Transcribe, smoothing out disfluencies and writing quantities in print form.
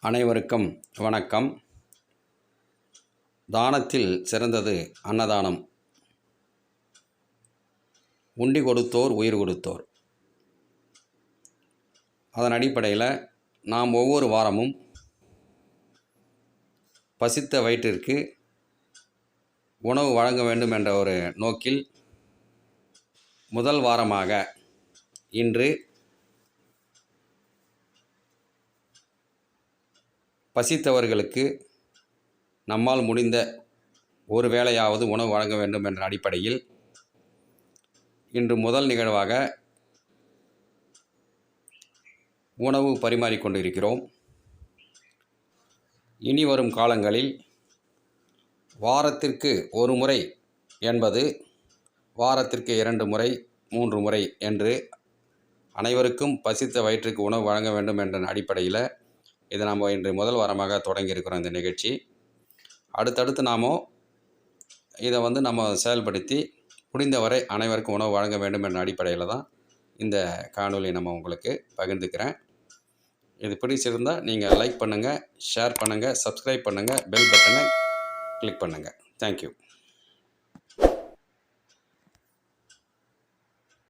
அனைவருக்கும் வணக்கம். தானத்தில் சிறந்தது அன்னதானம். உண்டி கொடுத்தோர் உயிர் கொடுத்தோர். அதன் அடிப்படையில் நாம் ஒவ்வொரு வாரமும் பசித்த வயிற்றிற்கு உணவு வழங்க வேண்டும் என்ற ஒரு நோக்கில் முதல் வாரமாக இன்று பசித்தவர்களுக்கு நம்மால் முடிந்த ஒரு வேளையாவது உணவு வழங்க வேண்டும் என்ற அடிப்படையில் இன்று முதல் நிகழ்வாக உணவு பரிமாறிக்கொண்டிருக்கிறோம். இனி வரும் காலங்களில் வாரத்திற்கு ஒரு முறை என்பது வாரத்திற்கு 2 முறை 3 முறை என்று அனைவருக்கும் பசித்த வயிற்றுக்கு உணவு வழங்க வேண்டும் என்ற அடிப்படையில் இதை நாம் இன்று முதல் வாரமாக தொடங்கியிருக்கிறோம். இந்த நிகழ்ச்சி அடுத்தடுத்து நாம் இதை நம்ம செயல்படுத்தி முடிந்தவரை அனைவருக்கும் உணவு வழங்க வேண்டும் என்ற அடிப்படையில் தான் இந்த காணொலி உங்களுக்கு பகிர்ந்துக்கிறேன். இது பிடிச்சிருந்தால் நீங்கள் லைக் பண்ணுங்கள், ஷேர் பண்ணுங்கள், சப்ஸ்கிரைப் பண்ணுங்கள், பெல் பட்டனை கிளிக் பண்ணுங்கள். தேங்க்யூ.